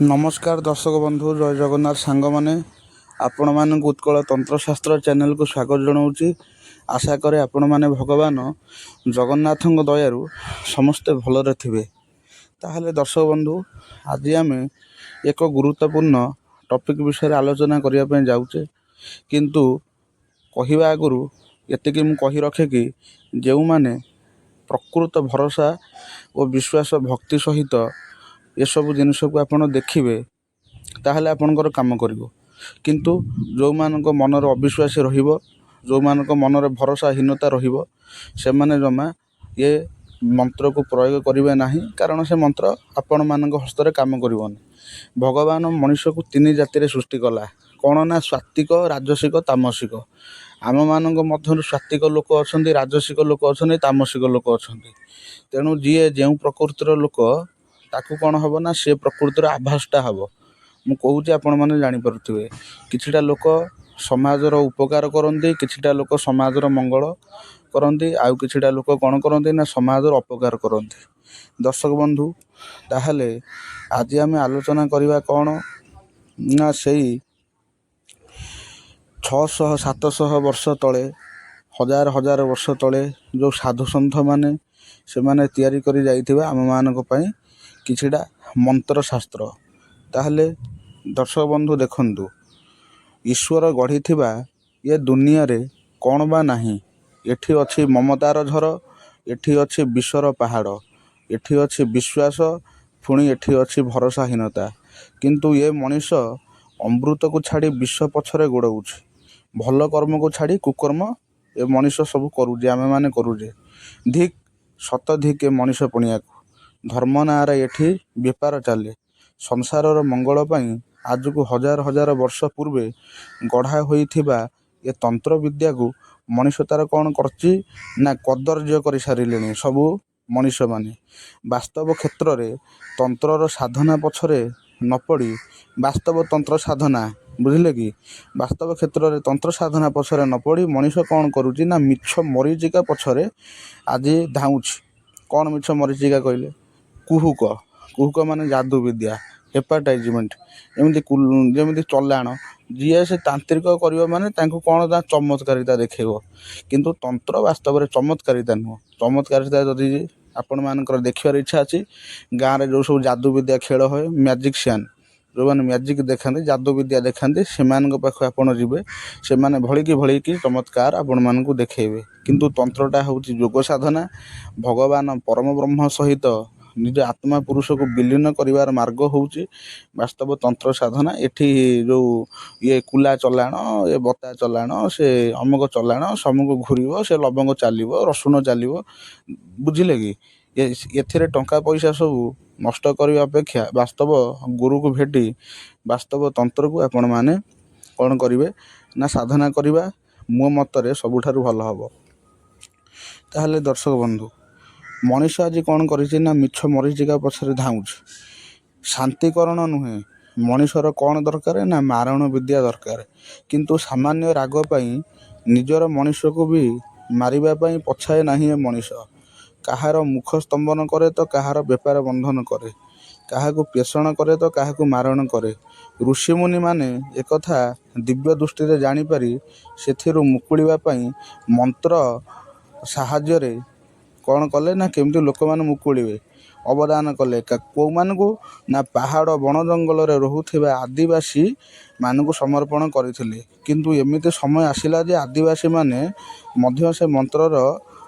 नमस्कार दर्शक बंधु जय जगन्नाथ सांग माने आपण मानक उत्कल तंत्रशास्त्र चैनल को स्वागत जनाऊँगी। आशा करे आपण माने भगवान जगन्नाथ दयारु समस्ते भलरे थिबे। ताहले दर्शक बंधु आज आम एक गुरुत्वपूर्ण टॉपिक विषय आलोचना करिया पे जाउचे, किंतु कहिबा आगुरु एतिकी मु कहि रखे कि जेउ माने प्रकृत भरोसा और विश्वास भक्ति सहित ये सब जिनिस को आपण देखिए ताहले आपणकर काम करिवो। किंतु जो मानक मनर अविश्वासी रहिबो, जो मानक मनर भरोसाहीनता रहिबो, से माने जमा ये मंत्र को प्रयोग करिवे नाही, कारण से मंत्र आपण मानक हस्तरे काम करिवोनी। भगवान मनुष्य को तीन जाति सृष्टि कला, कौन ना सात्विक, राजसिक, तामसिक। आम मानक मध्य सात्विक लोक अच्छा, राजसिक लोक अच्छा, तामसिक लोक अच्छा। तेणु जी जो प्रकृतिर लोक ताकू कौन हम ना से प्रकृतिर आभासटा हम मु कहूँ आपण मैंने जापे किछिटा लोक समाजर उपकार करती, किछिटा लोक समाजर मंगल करती, आउ किछिटा लोक कौन करती ना समाजर अपकार करती। दर्शक बंधु ताहले आज आम आलोचना करवा कौन ना से 600-700 वर्ष तले, हजार हजार वर्ष तले जो साधु सन्थ माने से माने तैयारी करी जाइथिबा आम मानक पई किछिटा मंत्र शास्त्र। ताहले दर्शक बंधु देखंतु, ईश्वर गढ़ी ये दुनिया रे कौन बा नहीं। एठी अछि ममतार झर, एठी अछि विश्वर पहाड़, एठी अछि विश्वास, पुणी एठी अछि भरोसाहीनता। किंतु ये मनीष अमृत को छाड़ी विश्व पछरे गोड़ाउछि, भल कर्म को छाड़ी कुकर्म ए मनीष सब करूजे, आमे माने करूजे। धिक सत धिक ए मनीष पुणिया धर्म नार एठी बेपार चले। संसारर मंगल पाई आज को हजार हजार वर्ष पूर्वे गढ़ा होइथिबा ए तंत्र विद्या को मनीष तार कौन करछि ना कदर्य कर सारिलेनी सबू मनीष माने। वास्तव क्षेत्र रे तंत्रर साधना पछरे न पड़ी, वास्तव तंत्र साधना बुझिले कि वास्तव क्षेत्र रे तंत्र साधना पछरे न पड़ी मनीष कौन करूछि ना मिछ मरीचिका पछरे आज धाउछि। कौन मिछ मरीचिका कहले? कुहुक। कुहुक माने जादू विद्या, हेपाटाइजमेंट, एमती चलाण जी से तांत्रिक कर माने कौन ता चमत्कारिता देखेब। किंतु तंत्र वास्तव में चमत्कारिता नुह। चमत्कारिता जदि आपण मानकर देखिबार इच्छा अच्छी, गाँव में जो सब जादू विद्या खेल हुए, मैजिशियन जो मैंने मैजिक देखते, जादू विद्या देखते, से पाख आपड़ जी से भड़िकी चमत्कार आपण मानक देखेबे। किंतु तंत्रटा हूँ योग साधना, भगवान परम ब्रह्म सहित निज आत्मा पुरुष को विलीन करिवार मार्ग होउची वास्तव तंत्र साधना। एठी जो ये कुला चलाण, ये बता चलाण, से अमुक चलाण, समूक घूरिबो, से लवंग चलिबो, रसुण चलिबो, बुझिले कि एथिरे टंका पैसा सब नष्ट करने अपेक्षा वास्तव गुरु को भेटी वास्तव तंत्र को आपण माने कौन करिवे ना साधना करिबा मो मतरे सबुठारु भल हबो। ताहले दर्शक बंधु, मनीष आज कौन करिछि ना मिछ मरीचिका पछरे धाउछि। शांतिकरण नुहे मनीषर कौन दरकार ना मारण विद्या दरकार। किंतु सामान्य राग पाई निजर मनीष को भी मारिबा पाई पछाए नाही। ए मनीष कहार मुख स्तंभन करे तो कहार बेपार बंधन करे, काहाकू पेषण करे तो काहाकू मारण करे। ऋषिमुनि माने एकथा दिव्य दृष्टि रे जानी पारी सेथिरु मुकुलिबा पाई मंत्र साहाय्य रे कौन कले ना केमती लोक माने मुकुलिबे अवदान कले। कौ मानकू ना पहाड़ बण जंगल रे रहुथिबा आदिवासी मानकू समर्पण करथिले। किंतु एमिति समय आसिला जे आदिवासी माने मध्य से मंत्रर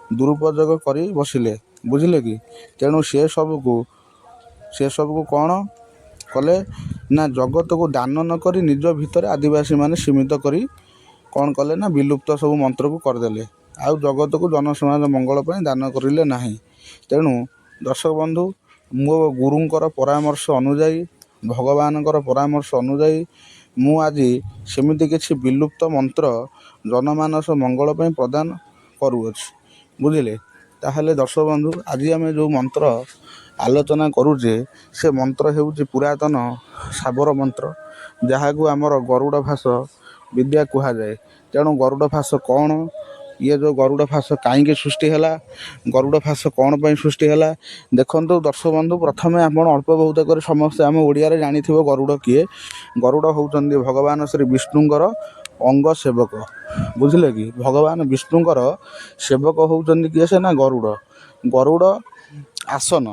दुरुपयोग करी बसिले, बुझिले कि। तेणु से सबको कौन कले ना जगत को दान न करी निज भितर आदिवासी माने सीमित करी कौन कले ना विलुप्त सब मंत्र को करदेले। आउ जगत को जनसमाज मंगल पर दान करिले नाही। तेणु दर्शक बंधु, मो गुरुंकर परामर्श अनुजाई, भगवानकर परामर्श अनुजाई मु आज सेमिति किछि विलुप्त मंत्र जनमानस मंगल पर प्रदान करूअछि, बुझिले। ताहले दर्शक बंधु, आज आम जो मंत्र आलोचना करूचे से मंत्र हेउछि पुरातन साबर मंत्र, जहाँ को आमर गरुड़ भाष विद्या कहुए। तेणु गरुड़ भाष कौन ये जो गरुड़ फास कहीं सृष्टि है, गरुड़ फास कौन पर सृष्टि है देखो दर्शक बंधु। प्रथम आप अल्प बहुत कर समस्ते आम ओडिया जानी गरुड़ किए। गरुड़ होउछन्ति भगवान श्री विष्णुंकर अंग सेवक, बुझिले कि भगवान विष्णुंकर सेवक होउछन्ति किए से ना गरुड़। गरुड़ आसन,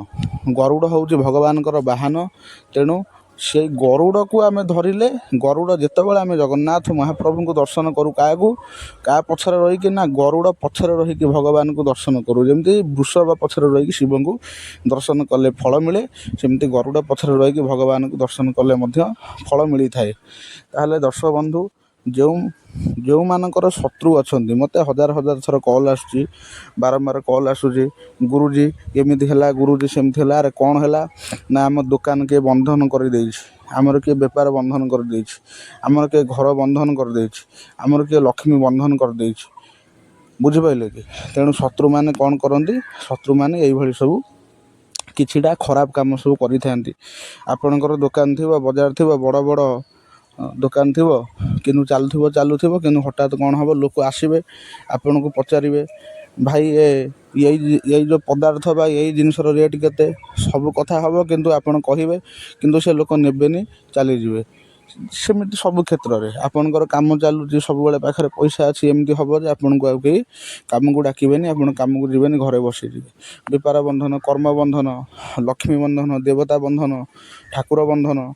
गरुड़ होउछि भगवानकर वाहन। तेणु से गरुड़ को आम धरिले, गरुड़ जितेबाला आम जगन्नाथ महाप्रभु को दर्शन करूँ क्या पछरे रहीकि ना गरुड़ पछरे रहीकि भगवान को दर्शन करूँ। जमी वृषभ पछरे रहीकि शिव को दर्शन कले फल मिले, सेमती गरुड़ पछरे रहीकि भगवान को दर्शन कले फल मिली थाए। ताहले दर्शक बंधु, जो मानकर शत्रु अछंती, मते हजार हजार थर कॉल आसुची, बारंबार कॉल आसुची, गुरुजी एमिति हैला, गुरुजी सेमति हैला, अरे कौन हैला ना आम दुकान के बंधन कर देछि, आमर किए बेपार बंधन कर देछि, आमर किए घर बंधन कर देछि, आमर किए लक्ष्मी बंधन कर देछि, बुझिपाइले कि। तेणु शत्रु माने कौन करती, शत्रु माने एई भली सब किछिटा खराब काम सब करि थांती। आपणकर दुकान थी, बजार थी, बड़ बड़ दुकान थी, किनु चलुव कि हठात कौन हम लोक आसबे आपन को पचारे भाई यही जो पदार्थ बा यही जिनसर रेट केते सब कथा हम, किंतु आपन कहिबे किंतु से लोक नेबेनी चलीजे। सेमती सब क्षेत्र में आपणकर कम चलुची, सब बेले पाखे पैसा अच्छी, एमती हम जे आपन को कहीं कम को डाकबेनि, आप कम को जीवेनि, घरे बसीजे। बेपार बंधन, कर्म बंधन, लक्ष्मी बंधन, देवता बंधन, ठाकुर बंधन,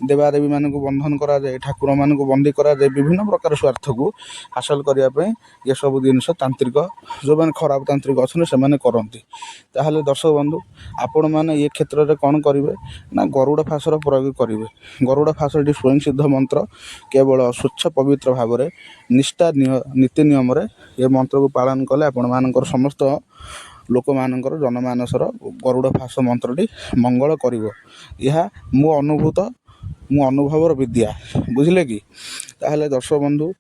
देवादेवी मान बंधन कराए, ठाकुर मान बंदी कराए, विभिन्न प्रकार स्वार्थ को हासिल करने ये सब जिनस तांत्रिक जो मैंने खराब तांत्रिक अच्छे से करती। ताहले दर्शक बंधु, आपण मैंने ये क्षेत्र में कौन करेंगे ना गरुड़ फासर प्रयोग करेंगे। गरुड़ फासटी स्वयं सिद्ध मंत्र, केवल स्वच्छ पवित्र भाव में निष्ठा नीति नियम ये मंत्र को पालन कले आपण मानकर समस्त लोक मानकर जनमानसर गरुड़ फास मंत्रटी मंगल करिवो। यह मो अनुभवर विद्या, बुझिले कि। ताहले दर्शक बंधु,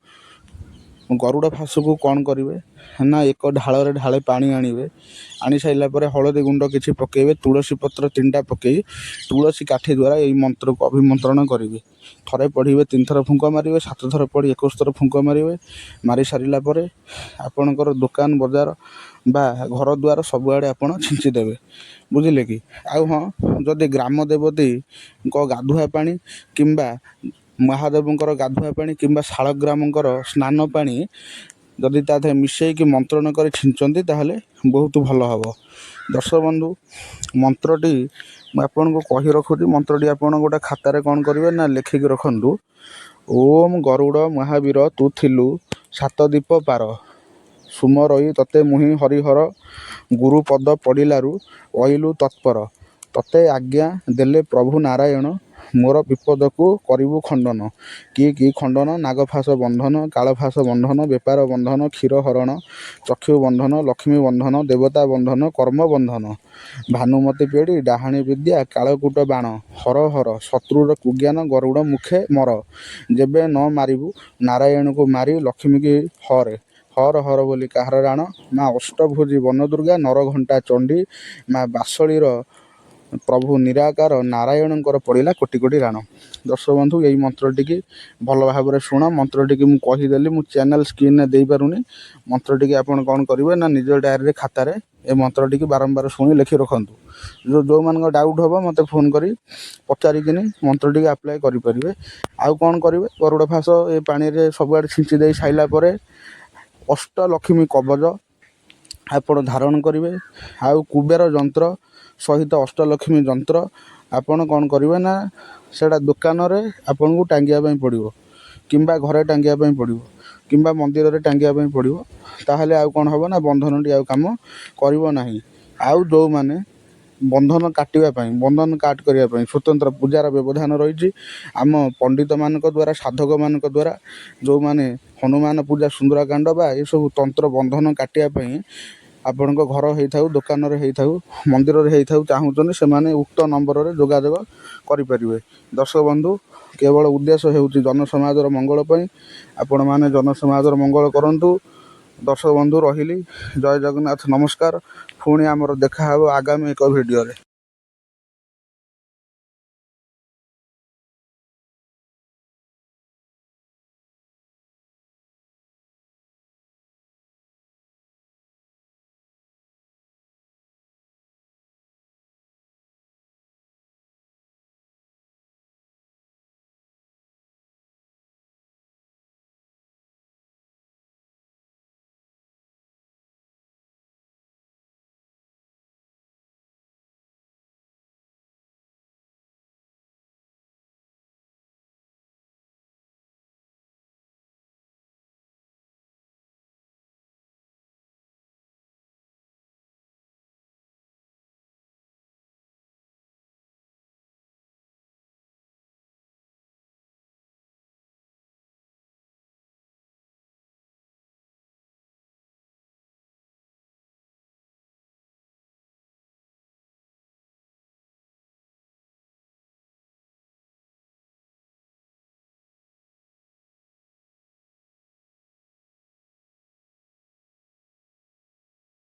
गरुड़ फास को कौन करेंगे ना एक ढाल ढाले पानी आनिबे, आनी साइला परे हलदी गुंड किछि पकेबे, तुलसी पत्र 3टा पकई तुलसी काठी द्वारा यही मंत्र को अभिमंत्रण करेंगे। थरे पढ़े 3 थर फुंक मारे, 7 थर पढ़ी 21 थर फुंक मारे। मारी सारा पर आपणकर दुकान बजार बा घर द्वार सबुआड़े आपड़ छिंचिदेवे, बुझिले कि। आउ हाँ, जदि ग्राम देवती गाधुआ पानी किंबा महादेवंकर गाधुआ पानी किंबा शालग्रामंकर स्नान पानी जदि तादे मिसेक मंत्रण कर छिंचती ताहले बहुत भल हम। दर्शक बंधु, मंत्रटी आपन को कही रखुची, मंत्रटी आपन गोटे खातार कौन करेंगे ना लिखिक रखु। ओम गरुड़ महावीर तू थिलु 7 दीप पार, सुमरई तते मुहि हरिहर, गुरुपद पड़िलारु अइलु तत्पर, तते आज्ञा देले प्रभु नारायण, मोर विपद को करिबु खंडन। कि खंडन, नागफास बंधन, कालफास बंधन, बेपार बंधन, क्षीर हरण, चक्षु बंधन, लक्ष्मी बंधन, देवता बंधन, कर्म बंधन, भानुमती पेड़ी, डाहाणी विद्या, कालकूट बाण, हर हर, शत्रुर कुज्ञान, गरुड़ मुखे मर, जेबे न मारिबु नारायण को मारी, लक्ष्मी की हरे हर हर बोली कहार राण, माँ अष्टभुजी वन दुर्गा, नरघंटा चंडी, माँ बासळीर प्रभु निराकार नारायणकर पड़ा कोटि कोटि राण। दर्शक बंधु, यही मंत्रटी की भल भाव में शुण। मंत्रटी मुझे कहीदेली, मु चैनल स्क्रीन दे पारुनी। मंत्रटी आपन कौन करेंगे ना निज डायरी खातार ए मंत्रटी बारंबार शुणी लिखि रखु। जो मान डाउट हम मत फोन कर पचारिकिनी मंत्रटी आप्लाय करेंगे। आउ कौन करेंगे, गरुड़ फास ए पानी में सबुआड़े छिंची दे सारापर अष्टलक्ष्मी कवच आपण धारण करेंगे। आउ कुबेर जंत्र सहित अष्टलक्ष्मी जंत्र आपण कौन करेंगे ना सेटा दुकान रे आपन को टांगिया पड़ो, किंबा घरे टांगिया पड़ो, किंबा मंदिर रे टांगिया पड़ो। ताहले आउ कौन हम ना बंधनटी आउ काम करिवो नाही। आउ जो माने बंधन काटियापाई, बंधन काट करने स्वतंत्र पूजार व्यवधान रही। आम पंडित मान द्वारा, साधक मान द्वारा जो माने हनुमान पूजा, सुंदरकांड बा ये सब तंत्र बंधन काटियापाई आपण घर होता, दुकान होता, मंदिर होता चाहूँ से माने उक्त नंबर रे जोगाजोग करें। दर्शक बंधु, केवल उद्देश्य होउची जनसमाजर मंगल पई, आपण माने जनसमाजर मंगल करंतु। दर्शक बंधु, रहिली। जय जगन्नाथ, नमस्कार। पुणी आमर देखा आगामी एक वीडियो रे।